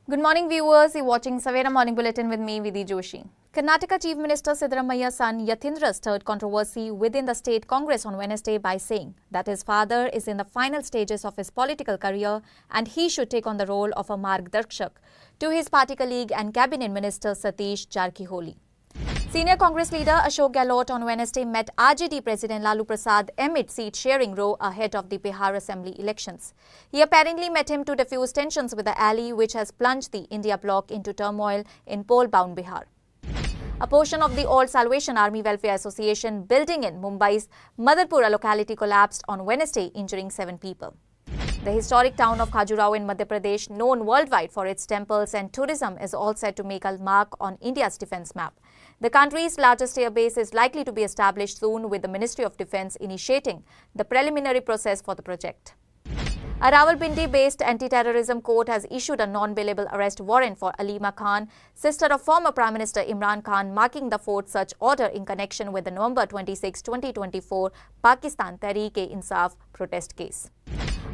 Good morning, viewers. You're watching Savera Morning Bulletin with me, Vidhi Joshi. Karnataka Chief Minister Siddaramaia's son Yatindra stirred controversy within the state Congress on Wednesday by saying that his father is in the final stages of his political career and he should take on the role of a Margdarshak to his party colleague and cabinet minister Satish Jarkiholi. Senior Congress leader Ashok Gehlot on Wednesday met RJD President Lalu Prasad amid seat-sharing row ahead of the Bihar Assembly elections. He apparently met him to diffuse tensions with the ally which has plunged the India bloc into turmoil in poll-bound Bihar. A portion of the Old Salvation Army Welfare Association building in Mumbai's Madarpura locality collapsed on Wednesday, injuring 7 people. The historic town of Khajuraho in Madhya Pradesh, known worldwide for its temples and tourism, is all set to make a mark on India's defence map. The country's largest air base is likely to be established soon, with the Ministry of Defence initiating the preliminary process for the project. A Rawalpindi-based anti-terrorism court has issued a non-bailable arrest warrant for Alima Khan, sister of former Prime Minister Imran Khan, marking the fourth such order in connection with the November 26, 2024 Pakistan Tehreek-e-Insaf protest case.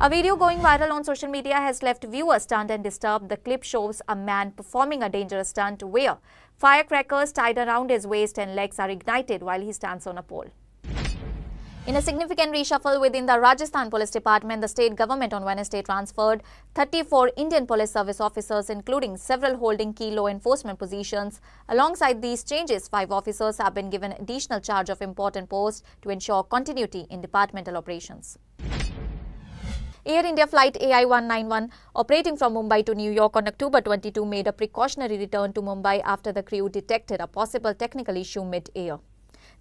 A video going viral on social media has left viewers stunned and disturbed. The clip shows a man performing a dangerous stunt where firecrackers tied around his waist and legs are ignited while he stands on a pole. In a significant reshuffle within the Rajasthan Police Department, the state government on Wednesday transferred 34 Indian Police Service officers, including several holding key law enforcement positions. Alongside these changes, 5 officers have been given additional charge of important posts to ensure continuity in departmental operations. Air India flight AI-191 operating from Mumbai to New York on October 22 made a precautionary return to Mumbai after the crew detected a possible technical issue mid-air.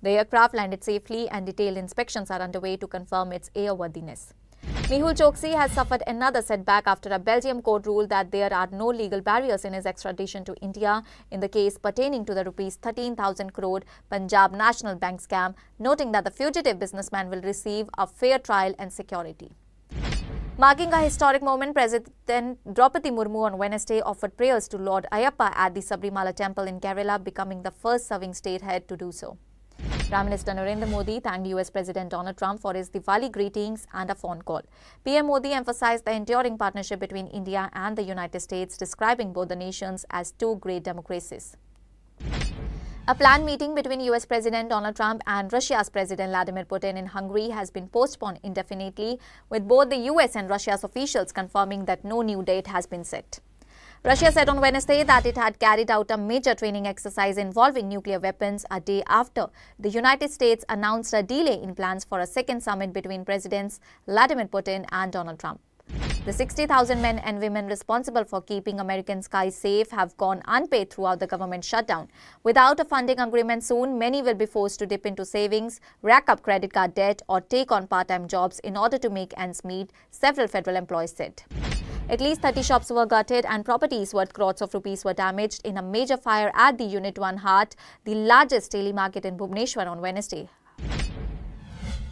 The aircraft landed safely and detailed inspections are underway to confirm its airworthiness. Mehul Choksi has suffered another setback after a Belgium court ruled that there are no legal barriers in his extradition to India in the case pertaining to the Rs 13,000 crore Punjab National Bank scam, noting that the fugitive businessman will receive a fair trial and security. Marking a historic moment, President Draupadi Murmu on Wednesday offered prayers to Lord Ayyappa at the Sabrimala temple in Kerala, becoming the first serving state head to do so. Prime Minister Narendra Modi thanked US President Donald Trump for his Diwali greetings and a phone call. PM Modi emphasized the enduring partnership between India and the United States, describing both the nations as 2 great democracies. A planned meeting between US President Donald Trump and Russia's President Vladimir Putin in Hungary has been postponed indefinitely, with both the US and Russia's officials confirming that no new date has been set. Russia said on Wednesday that it had carried out a major training exercise involving nuclear weapons a day after the United States announced a delay in plans for a second summit between Presidents Vladimir Putin and Donald Trump. The 60,000 men and women responsible for keeping American skies safe have gone unpaid throughout the government shutdown. Without a funding agreement soon, many will be forced to dip into savings, rack up credit card debt, or take on part-time jobs in order to make ends meet, several federal employees said. At least 30 shops were gutted and properties worth crores of rupees were damaged in a major fire at the Unit 1 Hart, the largest daily market in Bhubaneswar, on Wednesday.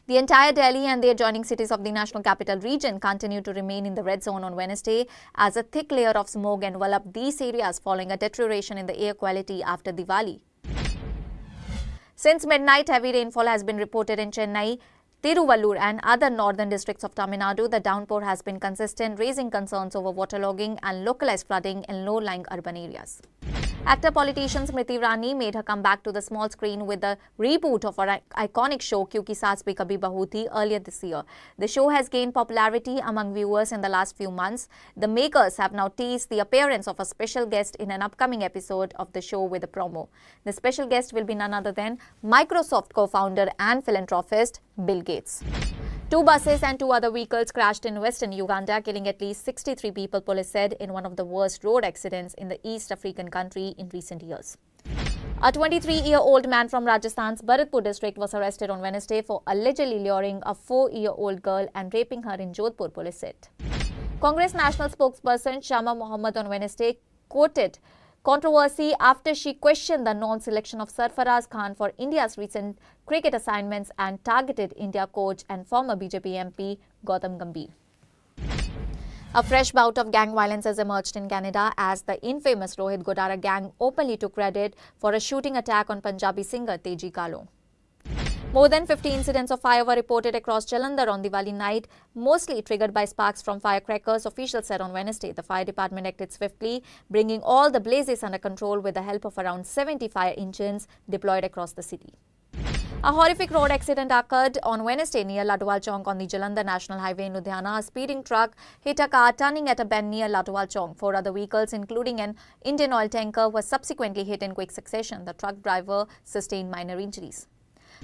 The entire Delhi and the adjoining cities of the National Capital Region continue to remain in the red zone on Wednesday as a thick layer of smoke enveloped these areas following a deterioration in the air quality after Diwali. Since midnight, heavy rainfall has been reported in Chennai, Tiruvallur and other northern districts of Tamil Nadu. The downpour has been consistent, raising concerns over waterlogging and localized flooding in low-lying urban areas. Actor-politician Smriti Irani made her comeback to the small screen with the reboot of her iconic show Kyunki Saas Bhi Kabhi Bahu Thi earlier this year. The show has gained popularity among viewers in the last few months. The makers have now teased the appearance of a special guest in an upcoming episode of the show with a promo. The special guest will be none other than Microsoft co-founder and philanthropist Bill Gates. 2 buses and 2 other vehicles crashed in western Uganda, killing at least 63 people, police said, in one of the worst road accidents in the East African country in recent years. A 23-year-old man from Rajasthan's Bharatpur district was arrested on Wednesday for allegedly luring a 4-year-old girl and raping her in Jodhpur, police said. Congress national spokesperson Shama Mohammed on Wednesday quoted controversy after she questioned the non-selection of Sarfaraz Khan for India's recent cricket assignments and targeted India coach and former BJP MP Gautam Gambhir. A fresh bout of gang violence has emerged in Canada as the infamous Rohit Godara gang openly took credit for a shooting attack on Punjabi singer Teji Kalo. More than 50 incidents of fire were reported across Jalandhar on Diwali night, mostly triggered by sparks from firecrackers, officials said on Wednesday. The fire department acted swiftly, bringing all the blazes under control with the help of around 70 fire engines deployed across the city. A horrific road accident occurred on Wednesday near Ladwal Chowk on the Jalandhar National Highway in Ludhiana. A speeding truck hit a car turning at a bend near Ladwal Chowk. 4 other vehicles, including an Indian oil tanker, were subsequently hit in quick succession. The truck driver sustained minor injuries.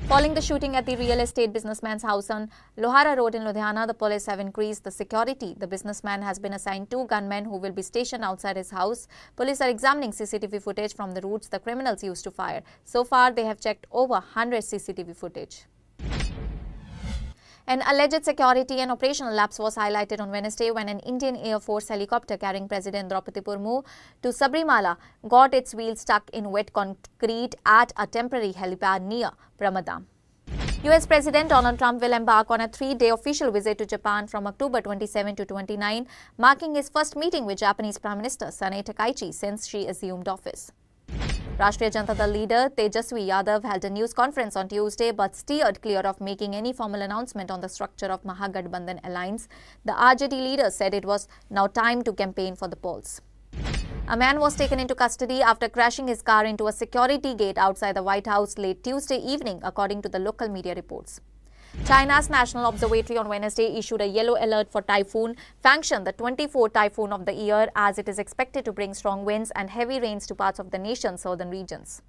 Following the shooting at the real estate businessman's house on Lohara Road in Ludhiana, the police have increased the security. The businessman has been assigned 2 gunmen who will be stationed outside his house. Police are examining CCTV footage from the routes the criminals used to fire. So far, they have checked over 100 CCTV footage. An alleged security and operational lapse was highlighted on Wednesday when an Indian Air Force helicopter carrying President Draupadi Murmu to Sabrimala got its wheels stuck in wet concrete at a temporary helipad near Pramadam. US President Donald Trump will embark on a 3-day official visit to Japan from October 27 to 29, marking his first meeting with Japanese Prime Minister Sanae Takaichi since she assumed office. Rashtriya Janata Dal leader Tejaswi Yadav held a news conference on Tuesday but steered clear of making any formal announcement on the structure of Mahagathbandhan alliance. The RJD leader said it was now time to campaign for the polls. A man was taken into custody after crashing his car into a security gate outside the White House late Tuesday evening, according to the local media reports. China's National Observatory on Wednesday issued a yellow alert for Typhoon Fangshan, the 24th typhoon of the year, as it is expected to bring strong winds and heavy rains to parts of the nation's southern regions.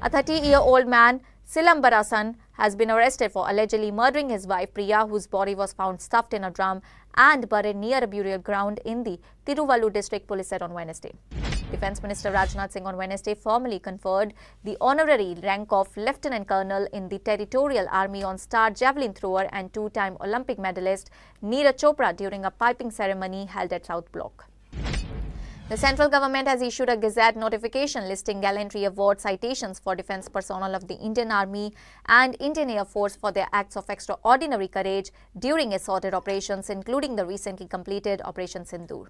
A 30-year-old man, Silambarasan, has been arrested for allegedly murdering his wife Priya, whose body was found stuffed in a drum and buried near a burial ground in the Tiruvallur district, police said on Wednesday. Defence Minister Rajnath Singh on Wednesday formally conferred the honorary rank of Lieutenant Colonel in the Territorial Army on star javelin thrower and 2-time Olympic medalist Neeraj Chopra during a piping ceremony held at South Block. The central government has issued a Gazette notification listing gallantry award citations for defence personnel of the Indian Army and Indian Air Force for their acts of extraordinary courage during assorted operations, including the recently completed Operation Sindoor.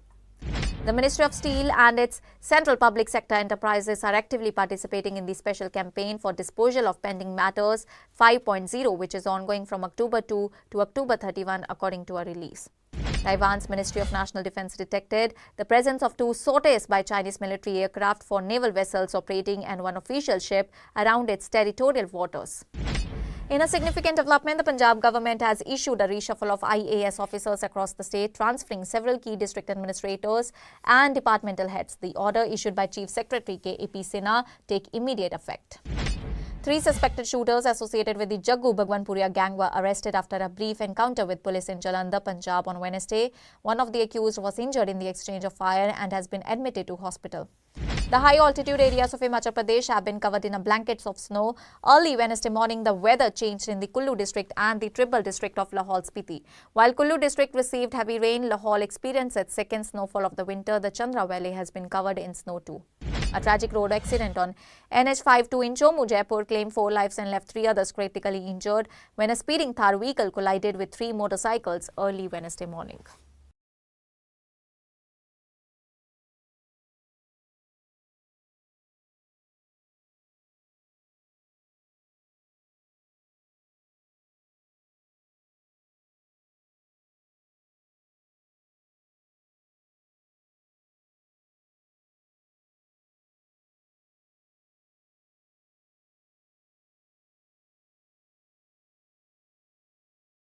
The Ministry of Steel and its central public sector enterprises are actively participating in the special campaign for disposal of pending matters 5.0, which is ongoing from October 2 to October 31, according to a release. Taiwan's Ministry of National Defense detected the presence of 2 sorties by Chinese military aircraft for naval vessels operating and 1 official ship around its territorial waters. In a significant development, the Punjab government has issued a reshuffle of IAS officers across the state, transferring several key district administrators and departmental heads. The order issued by Chief Secretary K.A.P. Sinha take immediate effect. 3 suspected shooters associated with the Jaggu Bhagwanpuria gang were arrested after a brief encounter with police in Jalandhar, Punjab on Wednesday. One of the accused was injured in the exchange of fire and has been admitted to hospital. The high-altitude areas of Himachal Pradesh have been covered in a blankets of snow. Early Wednesday morning, the weather changed in the Kullu district and the Tribal district of Lahaul Spiti. While Kullu district received heavy rain, Lahaul experienced its second snowfall of the winter. The Chandra Valley has been covered in snow too. A tragic road accident on NH52 in Chomu, Jaipur claimed 4 lives and left 3 others critically injured when a speeding Thar vehicle collided with 3 motorcycles early Wednesday morning.